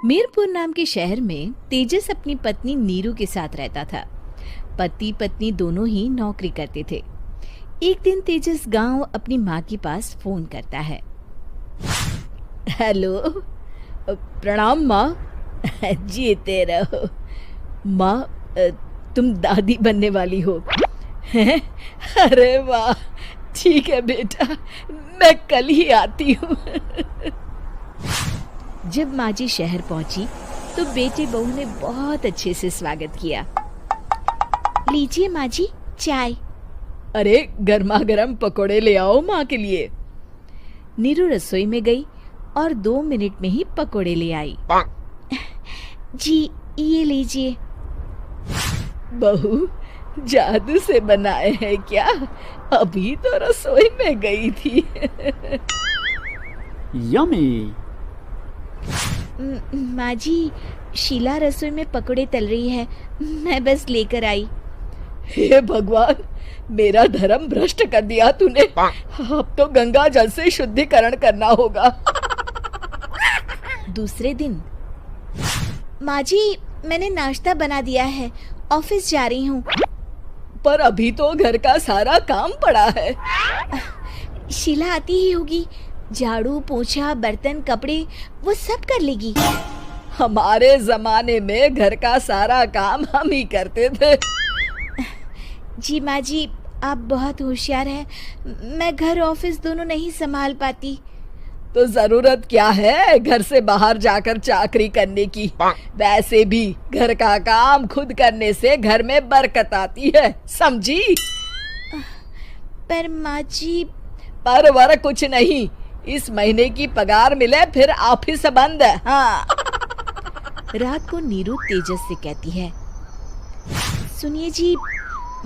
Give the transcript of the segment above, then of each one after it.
मीरपुर नाम के शहर में तेजस अपनी पत्नी नीरू के साथ रहता था। पति पत्नी दोनों ही नौकरी करते थे। एक दिन तेजस गांव अपनी माँ के पास फोन करता है। हेलो, प्रणाम माँ। जीते रहो माँ, तुम दादी बनने वाली हो हैं? अरे वाह, ठीक है बेटा, मैं कल ही आती हूँ। जब माँ जी शहर पहुंची तो बेटे बहू ने बहुत अच्छे से स्वागत किया। लीजिए माँ जी, चाय। अरे गर्मा गर्म पकोड़े ले आओ माँ के लिए। नीरू रसोई में गई और 2 मिनट में ही पकोड़े ले आई। जी ये लीजिए। बहू जादू से बनाए हैं क्या? अभी तो रसोई में गई थी। यम्मी। माँ जी, शीला रसोई में पकोड़े तल रही है, मैं बस लेकर आई। हे भगवान, मेरा धर्म भ्रष्ट कर दिया तूने। अब तो गंगा जल से शुद्धिकरण करना होगा। दूसरे दिन, माँ जी मैंने नाश्ता बना दिया है, ऑफिस जा रही हूँ। पर अभी तो घर का सारा काम पड़ा है। शीला आती ही होगी, झाड़ू पोछा बर्तन कपड़े वो सब कर लेगी। हमारे जमाने में घर का सारा काम हम ही करते थे। जी माँ जी, आप बहुत होशियार हैं, मैं घर ऑफिस दोनों नहीं संभाल पाती। तो जरूरत क्या है घर से बाहर जाकर चाकरी करने की? वैसे भी घर का काम खुद करने से घर में बरकत आती है, समझी? पर माँ जी। पर वर कुछ नहीं, इस महीने की पगार मिले फिर ऑफिस बंद है। हाँ। रात को नीरू तेजस से कहती है, सुनिए जी,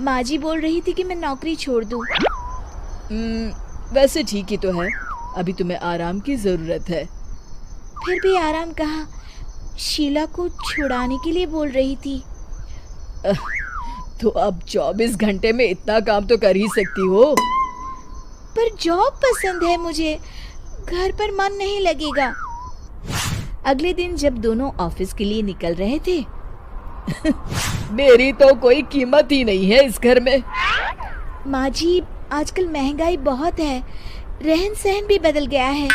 माँ जी बोल रही थी कि मैं नौकरी छोड़ दूं। वैसे ठीक ही तो है, अभी तुम्हें आराम की जरूरत है। फिर भी आराम कहाँ, शीला को छुड़ाने के लिए बोल रही थी। तो अब 24 घंटे में इतना काम तो कर ही सकती हो। पर जॉब पसंद है मुझे, घर पर मन नहीं लगेगा। अगले दिन जब दोनों ऑफिस के लिए निकल रहे थे, मेरी तो कोई कीमत ही नहीं है इस घर में। माँ जी, आजकल महंगाई बहुत है, रहन सहन भी बदल गया है,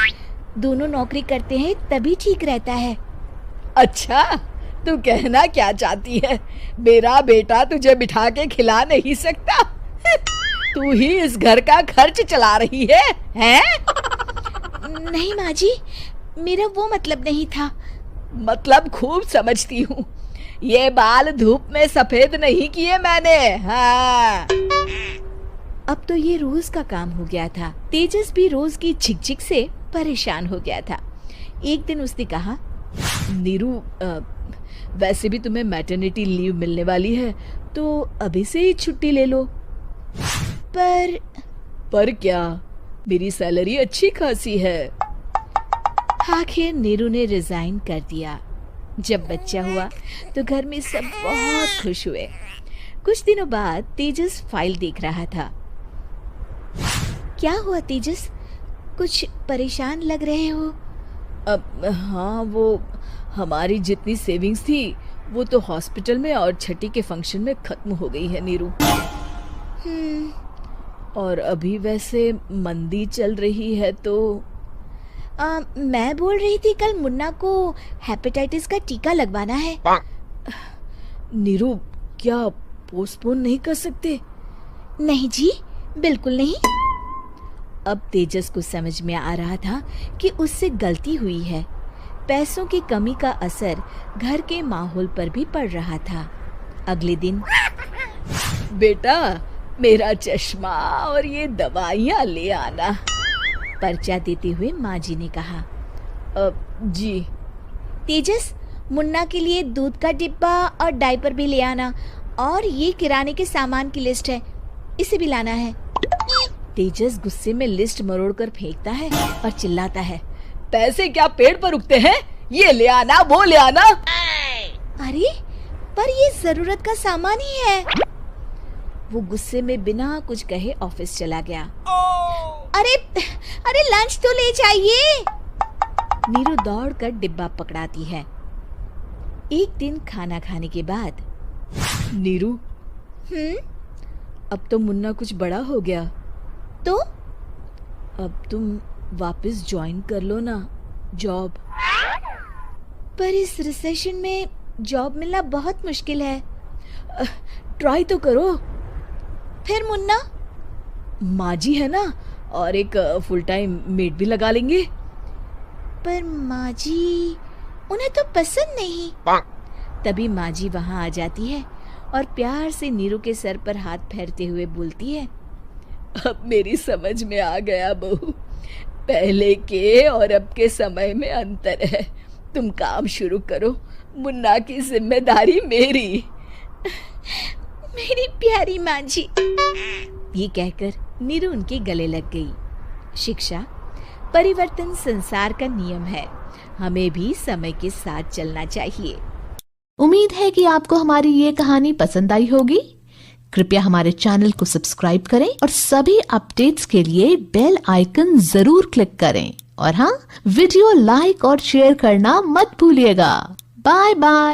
दोनों नौकरी करते हैं तभी ठीक रहता है। अच्छा, तू कहना क्या चाहती है? मेरा बेटा तुझे बिठा के खिला नहीं सकता? तू ही इस घर का खर्च चला रही है, हैं? नहीं माँ जी, मेरा वो मतलब नहीं था। मतलब खूब समझती हूँ, ये बाल धूप में सफेद नहीं किए मैंने। हाँ। अब तो ये रोज का काम हो गया था। तेजस भी रोज की झिकझिक से परेशान हो गया था। एक दिन उसने कहा, नीरू, वैसे भी तुम्हें मैटरनिटी लीव मिलने वाली है, तो अभी से ही छुट्टी ले लो। पर क्या, मेरी सैलरी अच्छी खासी है। आखिर नीरू ने रिजाइन कर दिया। जब बच्चा हुआ तो घर में सब बहुत खुश हुए। कुछ दिनों बाद तेजस फाइल देख रहा था। क्या हुआ तेजस, कुछ परेशान लग रहे हो? हाँ, वो हमारी जितनी सेविंग्स थी वो तो हॉस्पिटल में और छठी के फंक्शन में खत्म हो गई है नीरू। और अभी वैसे मंदी चल रही है तो मैं बोल रही थी कल मुन्ना को हेपेटाइटिस का टीका लगवाना है। नीरू, क्या पोस्टपोन नहीं कर सकते? नहीं जी, बिल्कुल नहीं। अब तेजस को समझ में आ रहा था कि उससे गलती हुई है। पैसों की कमी का असर घर के माहौल पर भी पड़ रहा था। अगले दिन, बेटा मेरा चश्मा और ये दवाइयाँ ले आना, पर्चा देते हुए माँ जी ने कहा। जी। तेजस, मुन्ना के लिए दूध का डिब्बा और डायपर भी ले आना, और ये किराने के सामान की लिस्ट है, इसे भी लाना है। तेजस गुस्से में लिस्ट मरोड़कर फेंकता है और चिल्लाता है, पैसे क्या पेड़ पर उगते हैं? ये ले आना, वो ले आना। अरे पर ये जरूरत का सामान ही है। वो गुस्से में बिना कुछ कहे ऑफिस चला गया। अरे लंच तो ले जाइए। नीरू दौड़कर डिब्बा पकड़ाती है एक दिन खाना खाने के बाद, नीरू, अब तो मुन्ना कुछ बड़ा हो गया, तो अब तुम वापस ज्वाइन कर लो ना जॉब। पर इस रिसेशन में जॉब मिलना बहुत मुश्किल है। ट्राई तो करो। फिर मुन्ना, माँ जी है ना, और एक फुल टाइम मेड भी लगा लेंगे। पर माँ जी, उन्हें तो पसंद नहीं। तभी माँ जी वहाँ आ जाती है और प्यार से नीरू के सर पर हाथ फेरते हुए बोलती है, अब मेरी समझ में आ गया बहू, पहले के और अब के समय में अंतर है। तुम काम शुरू करो, मुन्ना की जिम्मेदारी मेरी। मेरी प्यारी माँ जी, ये कहकर नीरू उनके गले लग गई। शिक्षा, परिवर्तन संसार का नियम है, हमें भी समय के साथ चलना चाहिए। उम्मीद है कि आपको हमारी ये कहानी पसंद आई होगी। कृपया हमारे चैनल को सब्सक्राइब करें और सभी अपडेट्स के लिए बेल आइकन जरूर क्लिक करें। और हाँ, वीडियो लाइक और शेयर करना मत भूलिएगा। Bye bye.